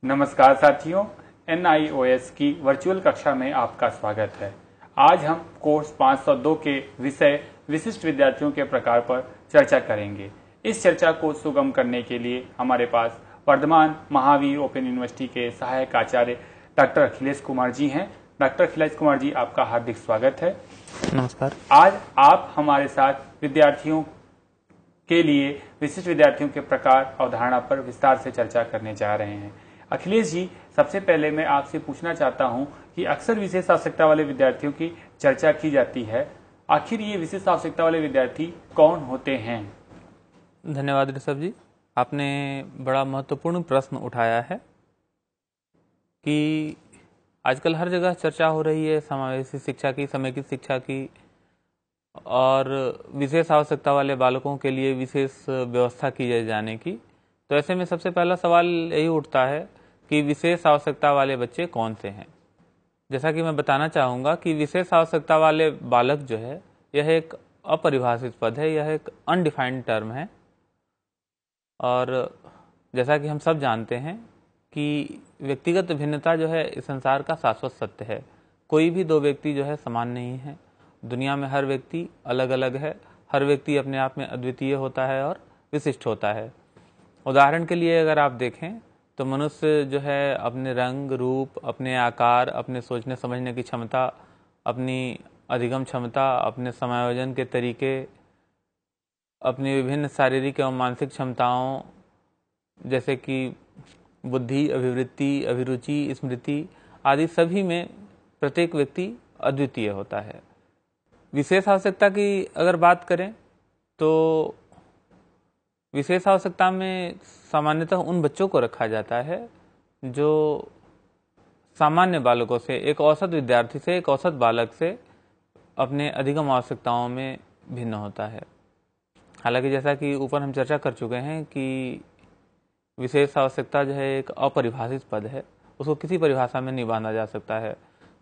नमस्कार साथियों, NIOS की वर्चुअल कक्षा में आपका स्वागत है। आज हम कोर्स 502 के विषय विशिष्ट विद्यार्थियों के प्रकार पर चर्चा करेंगे। इस चर्चा को सुगम करने के लिए हमारे पास वर्धमान महावीर ओपन यूनिवर्सिटी के सहायक आचार्य डॉक्टर अखिलेश कुमार जी हैं। डॉक्टर अखिलेश कुमार जी, आपका हार्दिक स्वागत है। नमस्कार। आज आप हमारे साथ विद्यार्थियों के लिए विशिष्ट विद्यार्थियों के प्रकार अवधारणा पर विस्तार से चर्चा करने जा रहे हैं। अखिलेश जी, सबसे पहले मैं आपसे पूछना चाहता हूं कि अक्सर विशेष आवश्यकता वाले विद्यार्थियों की चर्चा की जाती है। आखिर ये विशेष आवश्यकता वाले विद्यार्थी कौन होते हैं? धन्यवाद ऋषभ जी, आपने बड़ा महत्वपूर्ण प्रश्न उठाया है कि आजकल हर जगह चर्चा हो रही है समावेशी शिक्षा की, समेकित शिक्षा की, और विशेष आवश्यकता वाले बालकों के लिए विशेष व्यवस्था की जाने की। तो ऐसे में सबसे पहला सवाल यही उठता है कि विशेष आवश्यकता वाले बच्चे कौन से हैं। जैसा कि मैं बताना चाहूँगा कि विशेष आवश्यकता वाले बालक जो है, यह एक अपरिभाषित पद है, यह एक अनडिफाइंड टर्म है। और जैसा कि हम सब जानते हैं कि व्यक्तिगत भिन्नता जो है इस संसार का शाश्वत सत्य है। कोई भी दो व्यक्ति जो है समान नहीं है। दुनिया में हर व्यक्ति अलग अलग है, हर व्यक्ति अपने आप में अद्वितीय होता है और विशिष्ट होता है। उदाहरण के लिए अगर आप देखें तो मनुष्य जो है अपने रंग रूप, अपने आकार, अपने सोचने समझने की क्षमता, अपनी अधिगम क्षमता, अपने समायोजन के तरीके, अपनी विभिन्न शारीरिक एवं मानसिक क्षमताओं जैसे कि बुद्धि, अभिवृत्ति, अभिरुचि, स्मृति आदि सभी में प्रत्येक व्यक्ति अद्वितीय होता है। विशेष आवश्यकता की अगर बात करें तो विशेष आवश्यकता में सामान्यतः उन बच्चों को रखा जाता है जो सामान्य बालकों से, एक औसत विद्यार्थी से, एक औसत बालक से अपने अधिगम आवश्यकताओं में भिन्न होता है। हालांकि जैसा कि ऊपर हम चर्चा कर चुके हैं कि विशेष आवश्यकता जो है एक अपरिभाषित पद है, उसको किसी परिभाषा में नहीं बांधा जा सकता है,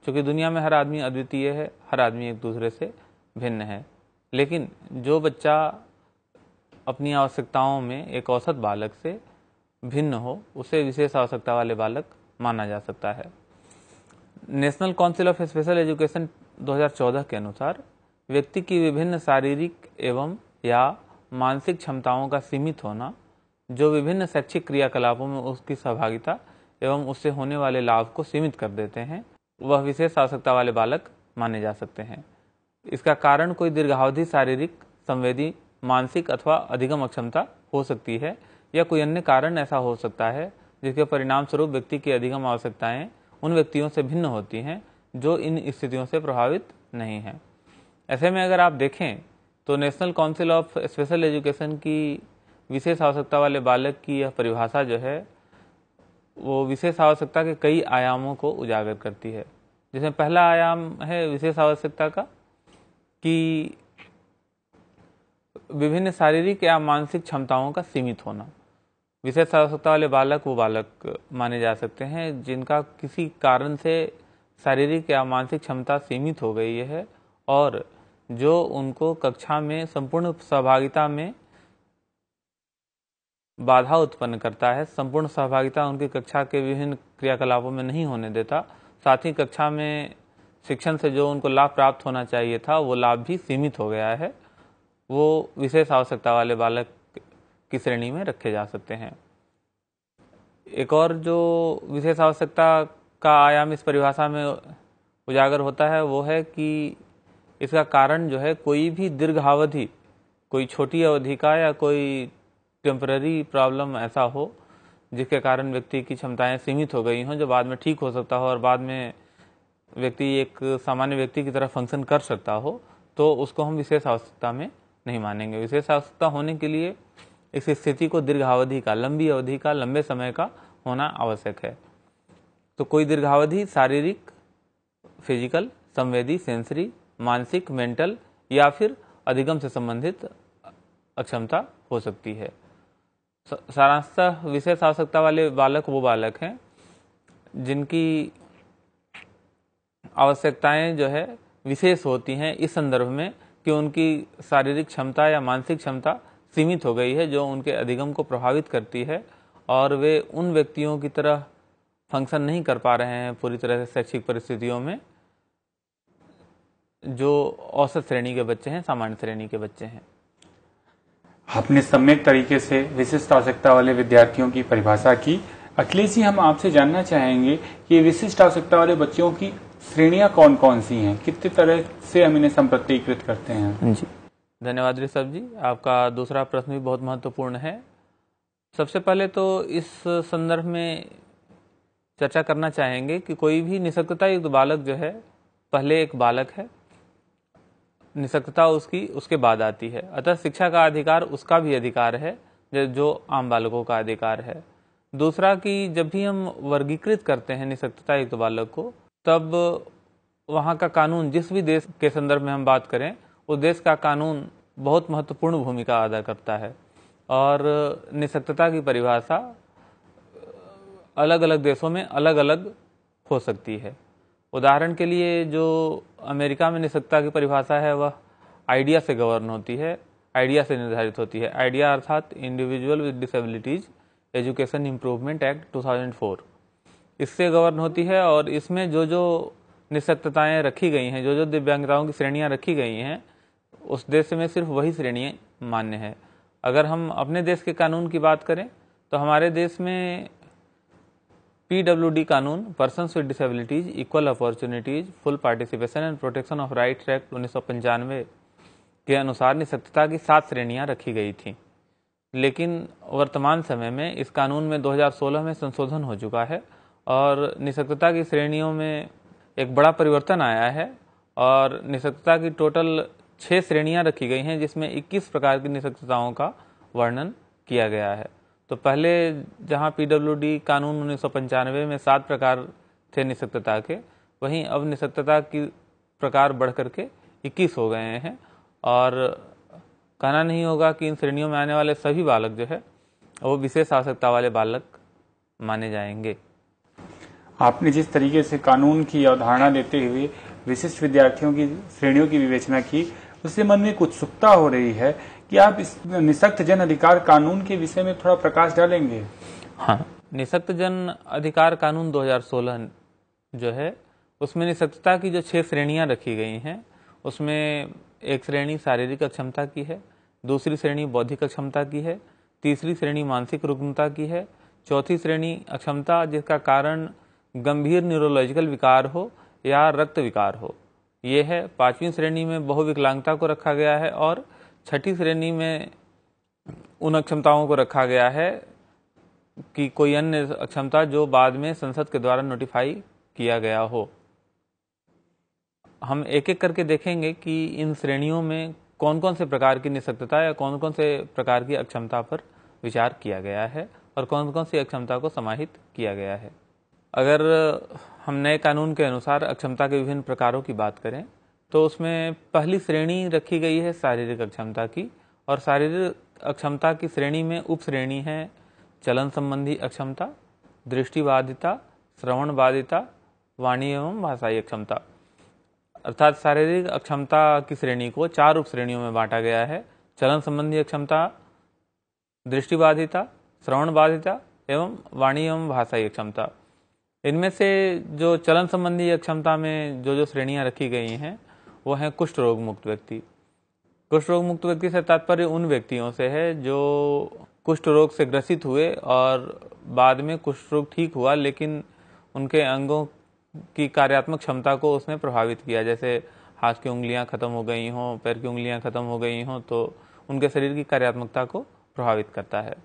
क्योंकि दुनिया में हर आदमी अद्वितीय है, हर आदमी एक दूसरे से भिन्न है। लेकिन जो बच्चा अपनी आवश्यकताओं में एक औसत बालक से भिन्न हो, उसे विशेष आवश्यकता वाले बालक माना जा सकता है। National council of special education 2014 के अनुसार व्यक्ति की विभिन्न शारीरिक एवं या मानसिक क्षमताओं का सीमित होना, जो विभिन्न शैक्षिक क्रियाकलापों में उसकी सहभागिता एवं उससे होने वाले लाभ को सीमित कर देते हैं, वह विशेष आवश्यकता वाले बालक माने जा सकते हैं। इसका कारण कोई दीर्घावधि शारीरिक, संवेदी, मानसिक अथवा अधिगम अक्षमता हो सकती है, या कोई अन्य कारण ऐसा हो सकता है जिसके परिणाम स्वरूप व्यक्ति की अधिगम आवश्यकताएं उन व्यक्तियों से भिन्न होती हैं जो इन स्थितियों से प्रभावित नहीं हैं। ऐसे में अगर आप देखें तो national council of special education की विशेष आवश्यकता वाले बालक की यह परिभाषा जो है वो विशेष आवश्यकता के कई आयामों को उजागर करती है। जिसमें पहला आयाम है विशेष आवश्यकता का कि विभिन्न शारीरिक या मानसिक क्षमताओं का सीमित होना। विशेष आवश्यकता वाले बालक वो बालक माने जा सकते हैं जिनका किसी कारण से शारीरिक या मानसिक क्षमता सीमित हो गई है और जो उनको कक्षा में संपूर्ण सहभागिता में बाधा उत्पन्न करता है। संपूर्ण सहभागिता उनकी कक्षा के विभिन्न क्रियाकलापों में नहीं होने देता। साथ ही कक्षा में शिक्षण से जो उनको लाभ प्राप्त होना चाहिए था वो लाभ भी सीमित हो गया है। वो विशेष आवश्यकता वाले बालक की श्रेणी में रखे जा सकते हैं। एक और जो विशेष आवश्यकता का आयाम इस परिभाषा में उजागर होता है वो है कि इसका कारण जो है कोई भी दीर्घावधि, कोई छोटी अवधि का या कोई टेम्पररी प्रॉब्लम ऐसा हो जिसके कारण व्यक्ति की क्षमताएं सीमित हो गई हों, जो बाद में ठीक हो सकता हो और बाद में व्यक्ति एक सामान्य व्यक्ति की तरह फंक्शन कर सकता हो, तो उसको हम विशेष आवश्यकता में नहीं मानेंगे। विशेष आवश्यकता होने के लिए इस स्थिति को दीर्घावधि का, लंबी अवधि का, लंबे समय का होना आवश्यक है। तो कोई दीर्घावधि शारीरिक, फिजिकल, संवेदी, सेंसरी, मानसिक, मेंटल या फिर अधिगम से संबंधित अक्षमता हो सकती है। सारांशतः विशेष आवश्यकता वाले बालक वो बालक हैं जिनकी आवश्यकताएं जो है विशेष होती हैं इस संदर्भ में कि उनकी शारीरिक क्षमता या मानसिक क्षमता सीमित हो गई है जो उनके अधिगम को प्रभावित करती है और वे उन व्यक्तियों की तरह फंक्शन नहीं कर पा रहे हैं पूरी तरह से शैक्षिक परिस्थितियों में, जो औसत श्रेणी के बच्चे हैं, सामान्य श्रेणी के बच्चे हैं। आपने सम्यक तरीके से विशिष्ट आवश्यकता वाले विद्यार्थियों की परिभाषा की। अखिलेश जी, हम आपसे जानना चाहेंगे कि विशिष्ट आवश्यकता वाले बच्चों की श्रेणियां कौन कौन सी हैं, कितने तरह से हम इन्हें संप्रतीकृत करते हैं? जी, धन्यवाद ऋषभ जी। आपका दूसरा प्रश्न भी बहुत महत्वपूर्ण है। सबसे पहले तो इस संदर्भ में चर्चा करना चाहेंगे कि कोई भी निःशक्तता युक्त बालक जो है, पहले एक बालक है, निःशक्तता उसके बाद आती है। अतः शिक्षा का अधिकार उसका भी अधिकार है जो आम बालकों का अधिकार है। दूसरा कि जब भी हम वर्गीकृत करते हैं निःशक्तता युक्त बालक को, तब वहाँ का कानून, जिस भी देश के संदर्भ में हम बात करें, उस देश का कानून बहुत महत्वपूर्ण भूमिका अदा करता है। और निःशक्तता की परिभाषा अलग अलग देशों में अलग अलग हो सकती है। उदाहरण के लिए जो अमेरिका में निःशक्तता की परिभाषा है वह आइडिया से गवर्न होती है, आइडिया से निर्धारित होती है। आइडिया अर्थात individual with disabilities education improvement act 2004, इससे गवर्न होती है। और इसमें जो जो निःशक्तताएं रखी गई हैं, जो जो दिव्यांगताओं की श्रेणियां रखी गई हैं, उस देश में सिर्फ वही श्रेणियां मान्य है। अगर हम अपने देश के कानून की बात करें तो हमारे देश में PWD कानून, persons with disabilities, equal opportunities, full participation and protection of rights act 1995 के अनुसार निःशक्तता की 7 श्रेणियां रखी गई थी। लेकिन वर्तमान समय में इस कानून में 2016 में संशोधन हो चुका है और निःशक्तता की श्रेणियों में एक बड़ा परिवर्तन आया है और निःशक्तता की टोटल 6 श्रेणियां रखी गई हैं, जिसमें 21 प्रकार की निःशक्तताओं का वर्णन किया गया है। तो पहले जहां PWD कानून 1995 में 7 प्रकार थे निःशक्तता के, वहीं अब निःशक्तता की प्रकार बढ़ करके 21 हो गए हैं। और कहना नहीं होगा कि इन श्रेणियों में आने वाले सभी बालक जो है वो विशेष आवश्यकता वाले बालक माने जाएंगे। आपने जिस तरीके से कानून की अवधारणा देते हुए विशिष्ट विद्यार्थियों की श्रेणियों की विवेचना की, उससे मन में एक उत्सुकता हो रही है कि आप इस निःशक्त जन अधिकार कानून के विषय में थोड़ा प्रकाश डालेंगे? हाँ, निःशक्त जन अधिकार कानून 2016 जो है, उसमें निःशक्तता की जो 6 श्रेणियां रखी गई हैं, उसमें एक श्रेणी शारीरिक अक्षमता की है, दूसरी श्रेणी बौद्धिक अक्षमता की है, तीसरी श्रेणी मानसिक रुग्णता की है, चौथी श्रेणी अक्षमता जिसका कारण गंभीर न्यूरोलॉजिकल विकार हो या रक्त विकार हो, ये है। 5वीं श्रेणी में बहुविकलांगता को रखा गया है और 6ठी श्रेणी में उन अक्षमताओं को रखा गया है कि कोई अन्य अक्षमता जो बाद में संसद के द्वारा नोटिफाई किया गया हो। हम एक एक करके देखेंगे कि इन श्रेणियों में कौन कौन से प्रकार की निःशक्तता या कौन कौन से प्रकार की अक्षमता पर विचार किया गया है और कौन कौन सी अक्षमता को समाहित किया गया है। अगर हम नए कानून के अनुसार अक्षमता के विभिन्न प्रकारों की बात करें तो उसमें पहली श्रेणी रखी गई है शारीरिक अक्षमता की, और शारीरिक अक्षमता की श्रेणी में उप श्रेणी है चलन संबंधी अक्षमता, दृष्टिबाधिता, श्रवण बाधिता, वाणी एवं भाषाई अक्षमता। अर्थात शारीरिक अक्षमता की श्रेणी को 4 उप श्रेणियों में बांटा गया है: चलन संबंधी अक्षमता, दृष्टिबाधिता, श्रवण बाधिता एवं वाणी एवं भाषाई अक्षमता। इनमें से जो चलन संबंधी अक्षमता में जो जो श्रेणियां रखी गई हैं वो हैं कुष्ठ रोग मुक्त व्यक्ति। कुष्ठ रोग मुक्त व्यक्ति से तात्पर्य उन व्यक्तियों से है जो कुष्ठ रोग से ग्रसित हुए और बाद में कुष्ठ रोग ठीक हुआ, लेकिन उनके अंगों की कार्यात्मक क्षमता को उसने प्रभावित किया। जैसे हाथ की उंगलियां खत्म हो गई हों, पैर की उंगलियां खत्म हो गई हों, तो उनके शरीर की कार्यात्मकता को प्रभावित करता है।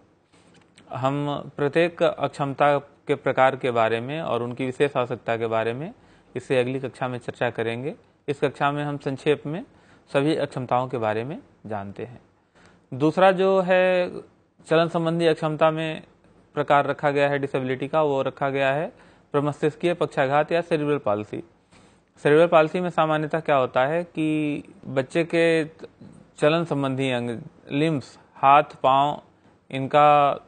हम प्रत्येक अक्षमता के प्रकार के बारे में और उनकी विशेष आवश्यकता के बारे में इससे अगली कक्षा में चर्चा करेंगे। इस कक्षा में हम संक्षेप में सभी अक्षमताओं के बारे में जानते हैं। दूसरा जो है चलन संबंधी अक्षमता में प्रकार रखा गया है डिसेबिलिटी का, वो रखा गया है प्रमस्तिष्कीय पक्षाघात या सेरिब्रल पाल्सी। सेरिब्रल पाल्सी में सामान्यतः क्या होता है कि बच्चे के चलन संबंधी अंग, लिम्स, हाथ, पांव, इनका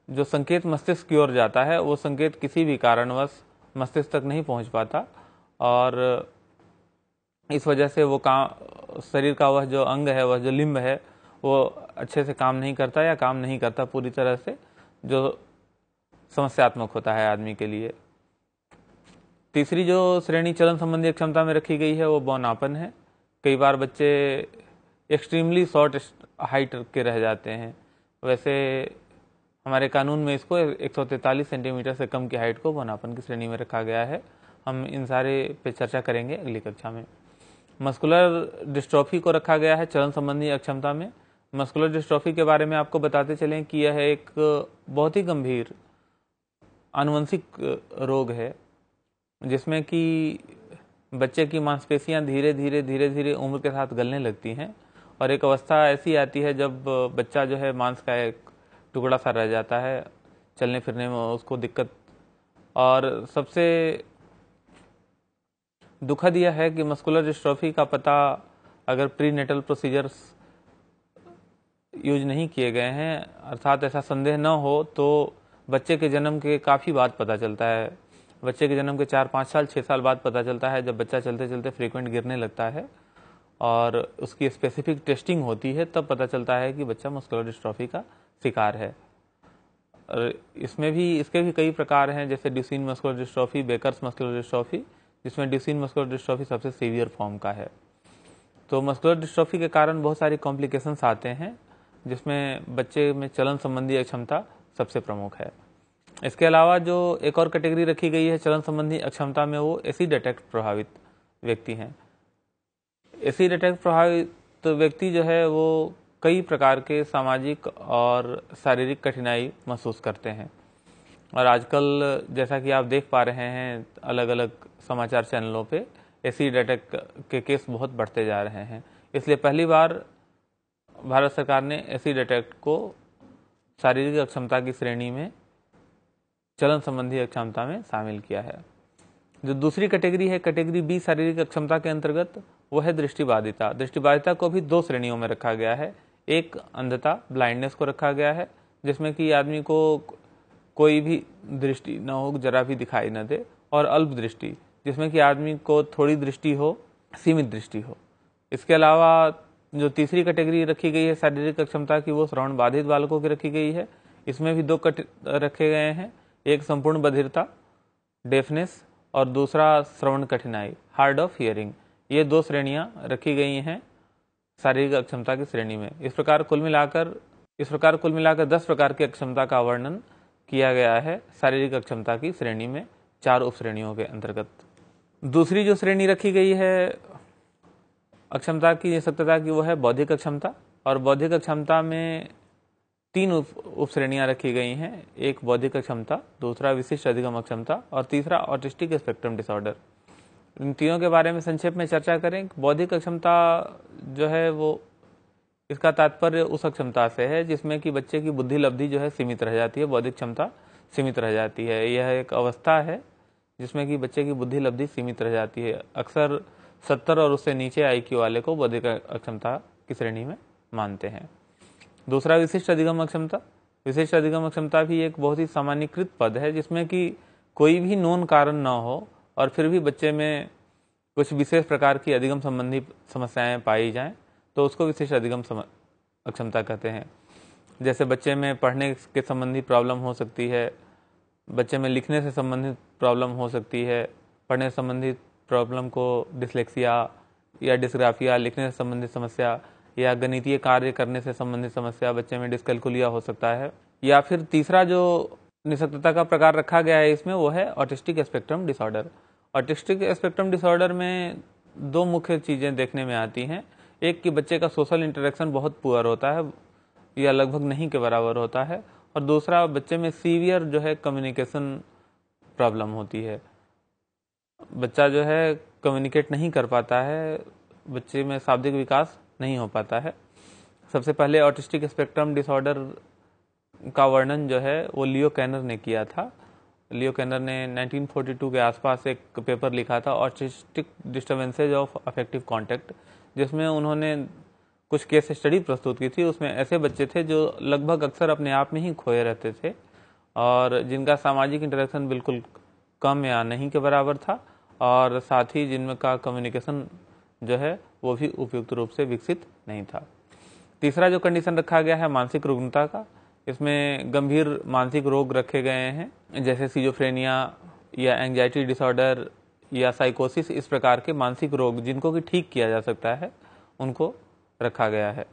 जो संकेत मस्तिष्क की ओर जाता है वो संकेत किसी भी कारणवश मस्तिष्क तक नहीं पहुंच पाता और इस वजह से वो शरीर का वह जो अंग है, वह जो लिम्ब है, वो अच्छे से काम नहीं करता या काम नहीं करता पूरी तरह से, जो समस्यात्मक होता है आदमी के लिए। तीसरी जो श्रेणी चलन संबंधी अक्षमता में रखी गई है वो बौनापन है। कई बार बच्चे एक्सट्रीमली शॉर्ट हाइट के रह जाते हैं। वैसे हमारे कानून में इसको 143 सेंटीमीटर से कम की हाइट को बौनापन की श्रेणी में रखा गया है। हम इन सारे पे चर्चा करेंगे अगली कक्षा में। मस्कुलर डिस्ट्रॉफी को रखा गया है चलन संबंधी अक्षमता में। मस्कुलर डिस्ट्रॉफी के बारे में आपको बताते चलें कि यह एक बहुत ही गंभीर आनुवंशिक रोग है, जिसमें कि बच्चे की मांसपेशियां धीरे धीरे उम्र के साथ गलने लगती हैं और एक अवस्था ऐसी आती है जब बच्चा जो है मांस का एक टुकड़ा सा रह जाता है, चलने फिरने में उसको दिक्कत। और सबसे दुखद यह है कि मस्कुलर डिस्ट्रॉफी का पता अगर प्रीनेटल प्रोसीजर्स यूज नहीं किए गए हैं, अर्थात ऐसा संदेह न हो, तो बच्चे के जन्म के काफ़ी बाद पता चलता है। बच्चे के जन्म के 4-5 साल 6 साल बाद पता चलता है, जब बच्चा चलते चलते फ्रीक्वेंट गिरने लगता है और उसकी स्पेसिफिक टेस्टिंग होती है, तब पता चलता है कि बच्चा मस्कुलर डिस्ट्रॉफी का शिकार है। और इसके भी कई प्रकार हैं, जैसे Duchenne muscular dystrophy, Becker's muscular dystrophy, जिसमें ड्यूचेन मस्कुलर डिस्ट्रॉफी सबसे सीवियर फॉर्म का है। तो मस्कुलर डिस्ट्रॉफी के कारण बहुत सारी कॉम्प्लिकेशंस आते हैं, जिसमें बच्चे में चलन संबंधी अक्षमता सबसे प्रमुख है। इसके अलावा जो एक और कैटेगरी रखी गई है चलन संबंधी अक्षमता में, वो एसिड अटैक प्रभावित व्यक्ति हैं। एसिड अटैक प्रभावित व्यक्ति जो है वो कई प्रकार के सामाजिक और शारीरिक कठिनाई महसूस करते हैं। और आजकल जैसा कि आप देख पा रहे हैं अलग अलग समाचार चैनलों पे एसिड अटैक के केस बहुत बढ़ते जा रहे हैं। इसलिए पहली बार भारत सरकार ने एसिड अटैक को शारीरिक अक्षमता की श्रेणी में चलन संबंधी अक्षमता में शामिल किया है। जो दूसरी कैटेगरी है, कैटेगरी बी शारीरिक अक्षमता के अंतर्गत, वो है दृष्टिबाधिता। दृष्टिबाधिता को भी 2 श्रेणियों में रखा गया है। एक अंधता, ब्लाइंडनेस को रखा गया है, जिसमें कि आदमी को कोई भी दृष्टि न हो, जरा भी दिखाई न दे, और अल्प दृष्टि, जिसमें कि आदमी को थोड़ी दृष्टि हो, सीमित दृष्टि हो। इसके अलावा जो तीसरी कैटेगरी रखी गई है शारीरिक अक्षमता की, वो श्रवण बाधित बालकों की रखी गई है। इसमें भी 2 रखे गए हैं, एक संपूर्ण बधिरता, डेफनेस, और दूसरा श्रवण कठिनाई, हार्ड ऑफ हियरिंग। ये 2 श्रेणियां रखी गई हैं शारीरिक अक्षमता की श्रेणी में। इस प्रकार कुल मिलाकर 10 प्रकार की अक्षमता का वर्णन किया गया है शारीरिक अक्षमता की श्रेणी में 4 उप श्रेणियों के अंतर्गत। दूसरी जो श्रेणी रखी गई है अक्षमता की निःशक्तता की, वो है बौद्धिक अक्षमता। और बौद्धिक अक्षमता में 3 उप श्रेणियां रखी गई हैं, एक बौद्धिक अक्षमता, दूसरा विशिष्ट अधिगम अक्षमता, और तीसरा ऑटिस्टिक स्पेक्ट्रम डिसऑर्डर। इन तीनों के बारे में संक्षेप में चर्चा करें। बौद्धिक अक्षमता जो है वो, इसका तात्पर्य उस अक्षमता से है जिसमें कि बच्चे की बुद्धि लब्धि जो है सीमित रह जाती है, बौद्धिक क्षमता सीमित रह जाती है। यह एक अवस्था है जिसमें कि बच्चे की बुद्धि लब्धि सीमित रह जाती है। अक्सर 70 और उससे नीचे IQ वाले को बौद्धिक अक्षमता की श्रेणी में मानते हैं। दूसरा विशिष्ट अधिगम अक्षमता। विशिष्ट अधिगम अक्षमता भी एक बहुत ही सामान्यीकृत पद है, जिसमें कि कोई भी नोन कारण न हो और फिर भी बच्चे में कुछ विशेष प्रकार की अधिगम संबंधी समस्याएं पाई जाएं, तो उसको विशिष्ट अधिगम अक्षमता कहते हैं। जैसे बच्चे में पढ़ने के संबंधी प्रॉब्लम हो सकती है, बच्चे में लिखने से संबंधित प्रॉब्लम हो सकती है, पढ़ने से संबंधित प्रॉब्लम को डिसलेक्सिया या डिस्ग्राफिया, लिखने से संबंधित समस्या, या गणितीय कार्य करने से संबंधित समस्या, बच्चे में डिस्कैल्कुलिया हो सकता है। या फिर तीसरा जो निःशक्तता का प्रकार रखा गया है इसमें, वो है autistic spectrum disorder. Autistic spectrum disorder में 2 मुख्य चीज़ें देखने में आती हैं। एक कि बच्चे का सोशल इंटरेक्शन बहुत पुअर होता है या लगभग नहीं के बराबर होता है, और दूसरा बच्चे में सीवियर जो है कम्युनिकेशन प्रॉब्लम होती है। बच्चा जो है कम्युनिकेट नहीं कर पाता है, बच्चे में शाब्दिक विकास नहीं हो पाता है। सबसे पहले ऑटिस्टिक स्पेक्ट्रम डिसऑर्डर का वर्णन जो है वो लियो कैनर ने किया था। लियो कैनर ने 1942 के आसपास एक पेपर लिखा था, autistic disturbances of affective contact, जिसमें उन्होंने कुछ केस स्टडी प्रस्तुत की थी। उसमें ऐसे बच्चे थे जो लगभग अक्सर अपने आप में ही खोए रहते थे और जिनका सामाजिक इंटरेक्शन बिल्कुल कम या नहीं के बराबर था, और साथ ही जिनका कम्युनिकेशन जो है वो भी उपयुक्त रूप से विकसित नहीं था। तीसरा जो कंडीशन रखा गया है मानसिक रुग्णता का, इसमें गंभीर मानसिक रोग रखे गए हैं, जैसे सिजोफ्रेनिया या एंजाइटी डिसऑर्डर या साइकोसिस। इस प्रकार के मानसिक रोग जिनको कि ठीक किया जा सकता है उनको रखा गया है।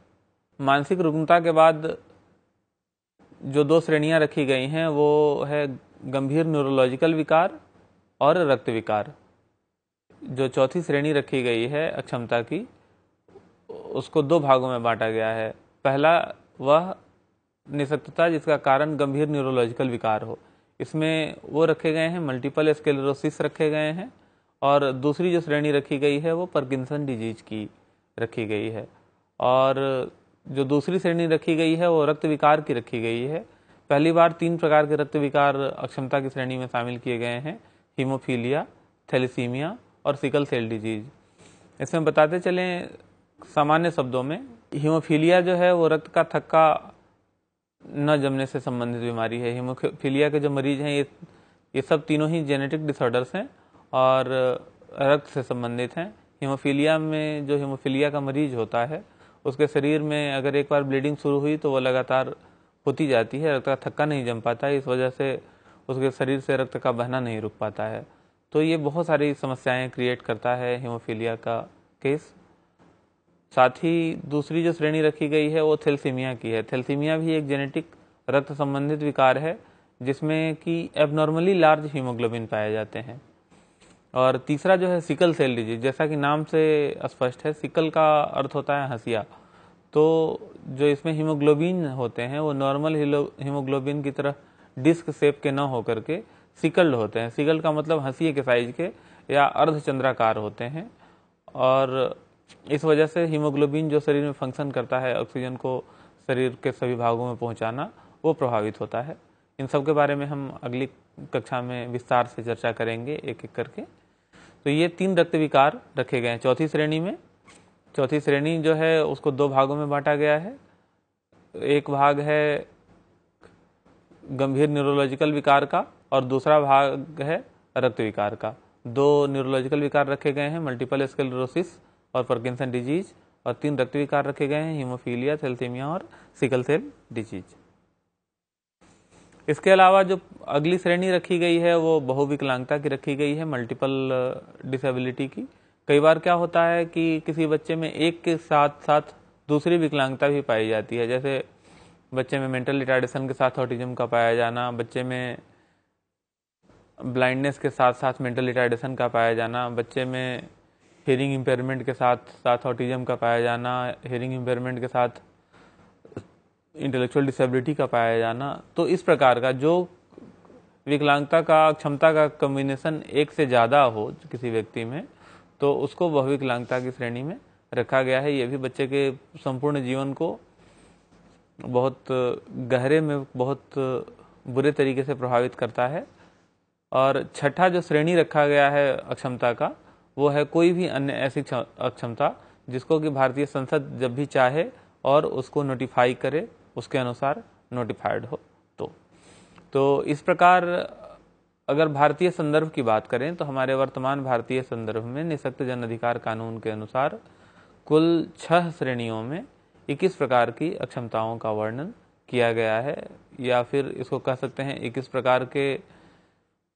मानसिक रुग्णता के बाद जो 2 श्रेणियां रखी गई हैं वो है गंभीर न्यूरोलॉजिकल विकार और रक्त विकार। जो चौथी श्रेणी रखी गई है अक्षमता की, उसको 2 भागों में बांटा गया है। पहला वह निशक्तता जिसका कारण गंभीर न्यूरोलॉजिकल विकार हो, इसमें वो रखे गए हैं मल्टीपल स्क्लेरोसिस रखे गए हैं, और दूसरी जो श्रेणी रखी गई है वो पार्किंसन डिजीज की रखी गई है। और जो दूसरी श्रेणी रखी गई है वो रक्त विकार की रखी गई है। पहली बार 3 प्रकार के रक्त विकार अक्षमता की श्रेणी में शामिल किए गए हैं, हीमोफीलिया, थैलेसीमिया और सिकल सेल डिजीज। इसमें बताते चलें सामान्य शब्दों में, हीमोफीलिया जो है वो रक्त का थक्का न जमने से संबंधित बीमारी है। हीमोफीलिया के जो मरीज हैं ये सब तीनों ही जेनेटिक डिसऑर्डर्स हैं और रक्त से संबंधित हैं। हीमोफीलिया में जो हीमोफीलिया का मरीज होता है उसके शरीर में अगर एक बार ब्लीडिंग शुरू हुई तो वो लगातार होती जाती है, रक्त का थक्का नहीं जम पाता है, इस वजह से उसके शरीर से रक्त का बहना नहीं रुक पाता है। तो ये बहुत सारी समस्याएं क्रिएट करता है हीमोफीलिया का केस। साथ ही दूसरी जो श्रेणी रखी गई है वो थैलेसीमिया की है। थैलेसीमिया भी एक जेनेटिक रक्त संबंधित विकार है जिसमें कि एबनॉर्मली लार्ज हीमोग्लोबिन पाए जाते हैं। और तीसरा जो है सिकल सेल डिजीज, जैसा कि नाम से स्पष्ट है, सिकल का अर्थ होता है हंसिया। तो जो इसमें हीमोग्लोबिन होते हैं वो नॉर्मल हीमोग्लोबिन की तरह डिस्क शेप के न होकर के सिकल्ड होते हैं। सिकल का मतलब हंसिए के साइज के या अर्धचंद्राकार होते हैं, और इस वजह से हीमोग्लोबिन जो शरीर में फंक्शन करता है ऑक्सीजन को शरीर के सभी भागों में पहुंचाना, वो प्रभावित होता है। इन सब के बारे में हम अगली कक्षा में विस्तार से चर्चा करेंगे एक एक करके। तो ये 3 रक्त विकार रखे गए हैं चौथी श्रेणी में। चौथी श्रेणी जो है उसको 2 भागों में बांटा गया है। एक भाग है गंभीर न्यूरोलॉजिकल विकार का और दूसरा भाग है रक्त विकार का। 2 न्यूरोलॉजिकल विकार रखे गए हैं, मल्टीपल स्क्लेरोसिस और पार्किंसन डिजीज, और 3 रक्त विकार रखे गए हैं, हीमोफीलिया, थैलेसीमिया और सिकल सेल डिजीज। इसके अलावा जो अगली श्रेणी रखी गई है वो बहुविकलांगता की रखी गई है, मल्टीपल डिसेबिलिटी की। कई बार क्या होता है कि किसी बच्चे में एक के साथ साथ दूसरी विकलांगता भी पाई जाती है, जैसे बच्चे में मेंटल रिटार्डेशन के साथ ऑटिज्म का पाया जाना, बच्चे में ब्लाइंडनेस के साथ साथ मेंटल रिटार्डेशन का पाया जाना, बच्चे में हियरिंग इम्पेयरमेंट के साथ साथ ऑटिज्म का पाया जाना, हियरिंग इम्पेयरमेंट के साथ इंटेलेक्चुअल डिसेबिलिटी का पाया जाना। तो इस प्रकार का जो विकलांगता का क्षमता का कॉम्बिनेशन एक से ज़्यादा हो किसी व्यक्ति में, तो उसको बहुविकलांगता की श्रेणी में रखा गया है। ये भी बच्चे के संपूर्ण जीवन को बहुत गहरे में बहुत बुरे तरीके से प्रभावित करता है। और छठा जो श्रेणी रखा गया है अक्षमता का, वो है कोई भी अन्य ऐसी अक्षमता जिसको कि भारतीय संसद जब भी चाहे और उसको नोटिफाई करे, उसके अनुसार नोटिफाइड हो। तो इस प्रकार अगर भारतीय संदर्भ की बात करें तो हमारे वर्तमान भारतीय संदर्भ में निःशक्त जन अधिकार कानून के अनुसार कुल 6 श्रेणियों में 21 प्रकार की अक्षमताओं का वर्णन किया गया है, या फिर इसको कह सकते हैं 21 प्रकार के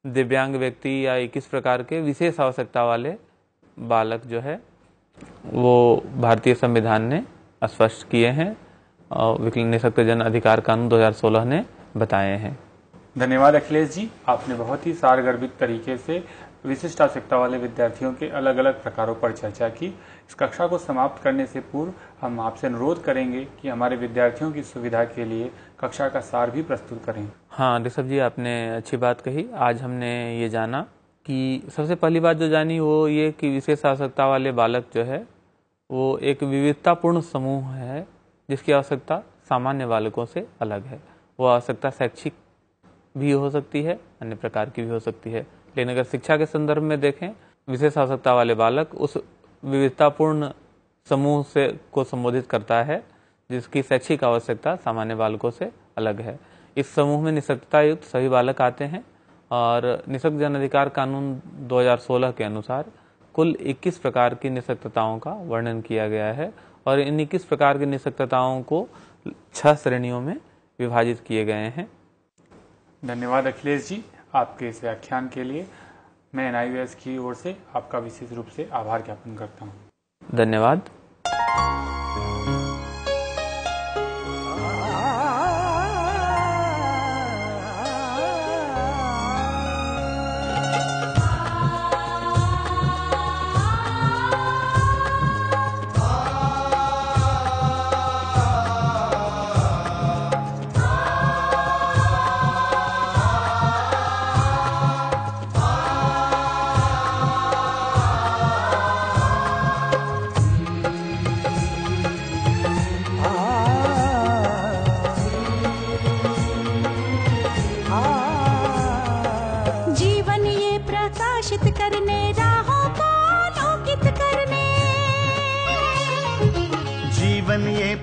दिव्यांग व्यक्ति या 21 प्रकार के विशेष आवश्यकता वाले बालक जो है वो भारतीय संविधान ने स्पष्ट किए हैं और निःशक्त जन अधिकार कानून 2016 ने बताए हैं। धन्यवाद अखिलेश जी, आपने बहुत ही सारगर्भित तरीके से विशिष्ट आवश्यकता वाले विद्यार्थियों के अलग अलग प्रकारों पर चर्चा की। इस कक्षा को समाप्त करने से पूर्व हम आपसे अनुरोध करेंगे कि हमारे विद्यार्थियों की सुविधा के लिए कक्षा का सार भी प्रस्तुत करें। हाँ ऋषभ जी, आपने अच्छी बात कही। आज हमने ये जाना कि सबसे पहली बात जो जानी वो ये कि विशेष आवश्यकता वाले बालक जो है वो एक विविधतापूर्ण समूह है जिसकी आवश्यकता सामान्य बालकों से अलग है। वो आवश्यकता शैक्षिक भी हो सकती है, अन्य प्रकार की भी हो सकती है, लेकिन अगर शिक्षा के संदर्भ में देखें, विशेष आवश्यकता वाले बालक उस विविधतापूर्ण समूह से को संबोधित करता है जिसकी शैक्षिक आवश्यकता सामान्य बालकों से अलग है। इस समूह में निःशक्तता युक्त सभी बालक आते हैं और निःशक्त जन अधिकार कानून 2016 के अनुसार कुल 21 प्रकार की निःशक्तताओं का वर्णन किया गया है और इन 21 प्रकार की निःशक्तताओं को 6 श्रेणियों में विभाजित किए गए हैं। धन्यवाद अखिलेश जी, आपके इस व्याख्यान के लिए। मैं NIOS की ओर से आपका विशेष रूप से आभार ज्ञापन करता हूँ। धन्यवाद।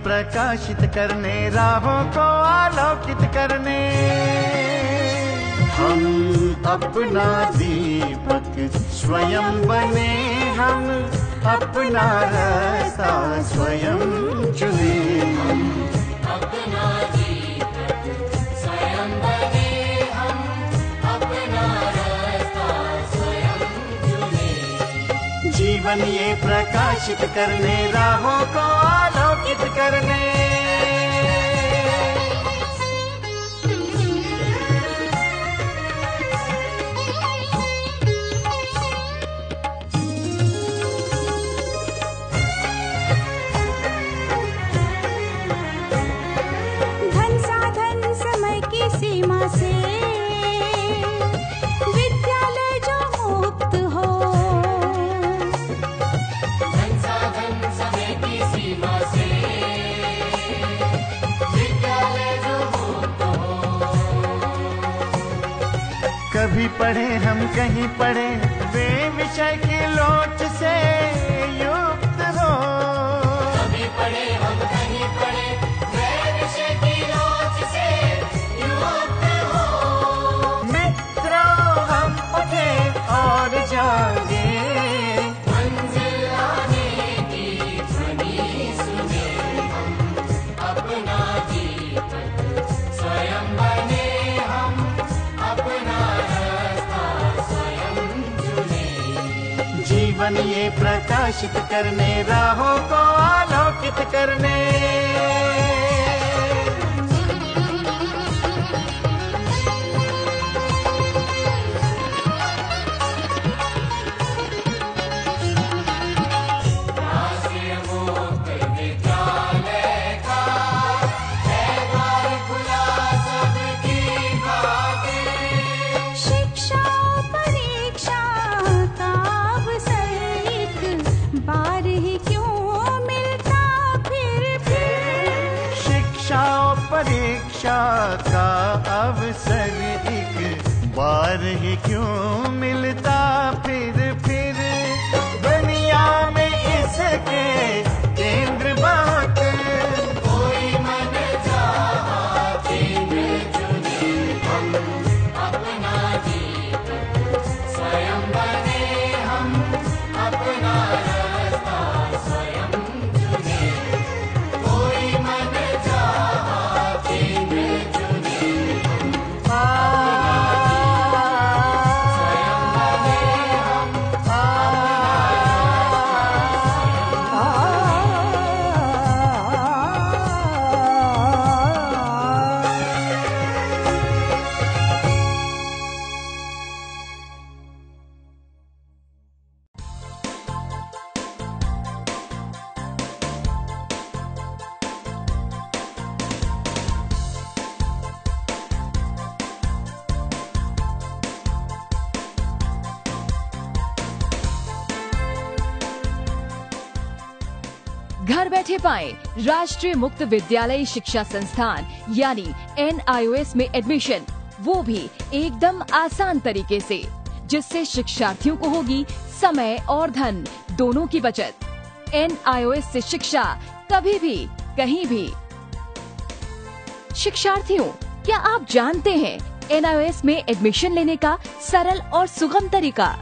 प्रकाशित करने राहों को आलोकित करने, हम अपना दीपक स्वयं बने, हम अपना रास्ता स्वयं चुने। अपना दीपक स्वयं बने, हम अपना रास्ता स्वयं चुने। जीवन ये प्रकाशित करने राहों को आलोकित करने। धन साधन समय की सीमा से विद्यालय जो मुक्त हो, धन साधन समय की सीमा से विद्यालय जो मुक्त हो। कभी पढ़े हम कहीं पढ़े, वे विषय की लोच से युक्त हो। कभी पढ़े हम कहीं पढ़े, वे विषय की लोच से युक्त हो। मित्रों हम उठे और जागे, मंजिल आने की ध्वनि सुने, हम अपना दीपक स्वयं बने, हम अपना रास्ता स्वयं चुने। जीवन ये प्रकाशित करने राहों को आलोकित करने। राष्ट्रीय मुक्त विद्यालय का है द्वार खुला सबकी खातिर। शिक्षा परीक्षा का अवसर एक बार ही क्यों मिलता फिर। शिक्षा और परीक्षा का अवसर एक बार ही क्यों मिलता फिर। दुनिया में इसके केंद्र बात, कोई मन चाहा केंद्र चुने, हम अपना दीपक स्वयं बने, हम अपना रास्ता स्वयं चुने। कोई मन चाहा केंद्र चुने, स्वयं बने, हम घर बैठे पाएं राष्ट्रीय मुक्त विद्यालय शिक्षा संस्थान यानी NIOS में एडमिशन, वो भी एकदम आसान तरीके से, जिससे शिक्षार्थियों को होगी समय और धन दोनों की बचत। NIOS से शिक्षा कभी भी कहीं भी। शिक्षार्थियों, क्या आप जानते हैं NIOS में एडमिशन लेने का सरल और सुगम तरीका,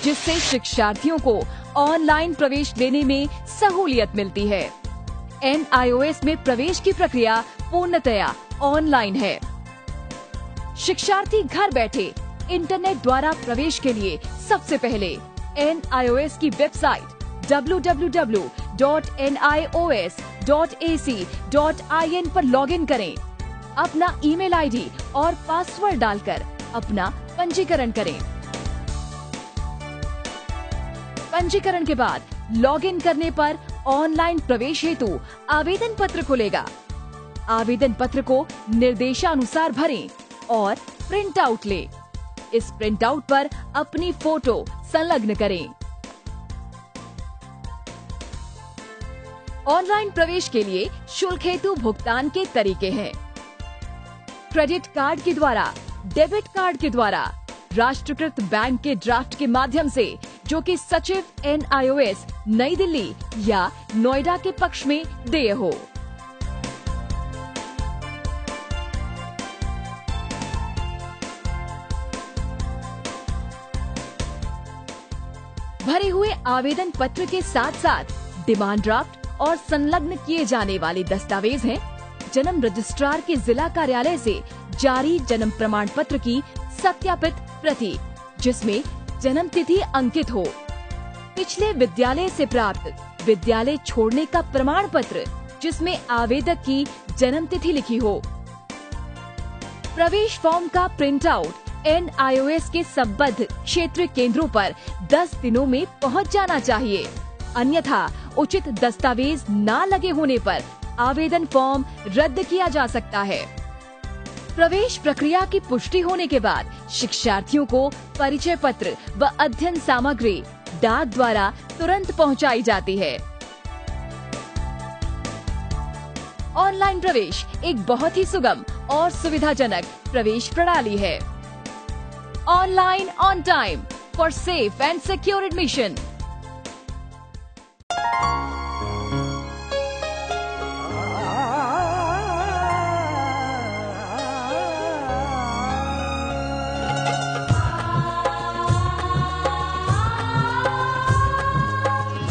जिससे शिक्षार्थियों को ऑनलाइन प्रवेश लेने में सहूलियत मिलती है। NIOS में प्रवेश की प्रक्रिया पूर्णतया ऑनलाइन है। शिक्षार्थी घर बैठे इंटरनेट द्वारा प्रवेश के लिए सबसे पहले NIOS की वेबसाइट www.nios.ac.in पर लॉगिन करें। अपना ईमेल आईडी और पासवर्ड डालकर अपना पंजीकरण करें। पंजीकरण के बाद लॉगिन करने पर ऑनलाइन प्रवेश हेतु आवेदन पत्र खुलेगा। आवेदन पत्र को निर्देशानुसार भरें और प्रिंट आउट लें। इस प्रिंट आउट पर अपनी फोटो संलग्न करें। ऑनलाइन प्रवेश के लिए शुल्क हेतु भुगतान के तरीके हैं। क्रेडिट कार्ड के द्वारा, डेबिट कार्ड के द्वारा, राष्ट्रीयकृत बैंक के ड्राफ्ट के माध्यम से, जो कि सचिव NIOS नई दिल्ली या नोएडा के पक्ष में देय हो। भरे हुए आवेदन पत्र के साथ साथ डिमांड ड्राफ्ट और संलग्न किए जाने वाले दस्तावेज हैं जन्म रजिस्ट्रार के जिला कार्यालय से जारी जन्म प्रमाण पत्र की सत्यापित प्रति, जिसमें जन्म तिथि अंकित हो, पिछले विद्यालय से प्राप्त विद्यालय छोड़ने का प्रमाण पत्र जिसमें आवेदक की जन्म तिथि लिखी हो। प्रवेश फॉर्म का प्रिंट आउट NIOS के संबद्ध क्षेत्रीय केंद्रों पर 10 दिनों में पहुंच जाना चाहिए, अन्यथा उचित दस्तावेज न लगे होने पर आवेदन फॉर्म रद्द किया जा सकता है। प्रवेश प्रक्रिया की पुष्टि होने के बाद शिक्षार्थियों को परिचय पत्र व अध्ययन सामग्री डाक द्वारा तुरंत पहुंचाई जाती है। ऑनलाइन प्रवेश एक बहुत ही सुगम और सुविधाजनक प्रवेश प्रणाली है। Online on time for safe and secure admission.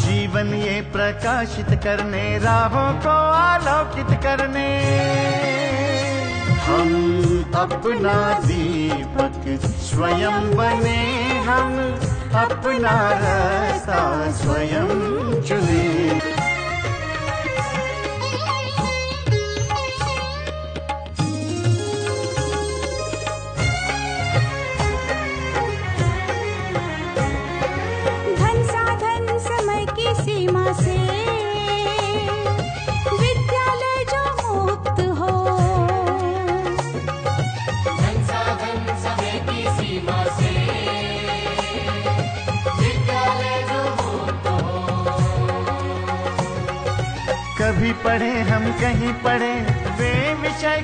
जीवन ये प्रकाशित करने, राहों को आलोकित करने, हम अपना दीपक स्वयं बने, हम अपना रास्ता स्वयं चुने। धन साधन समय की सीमा से विद्यालय जो मुक्त हो, संसाधन समय की सीमा से विद्यालय जो मुक्त हो। कभी पढ़े हम कहीं पढ़े वे विषय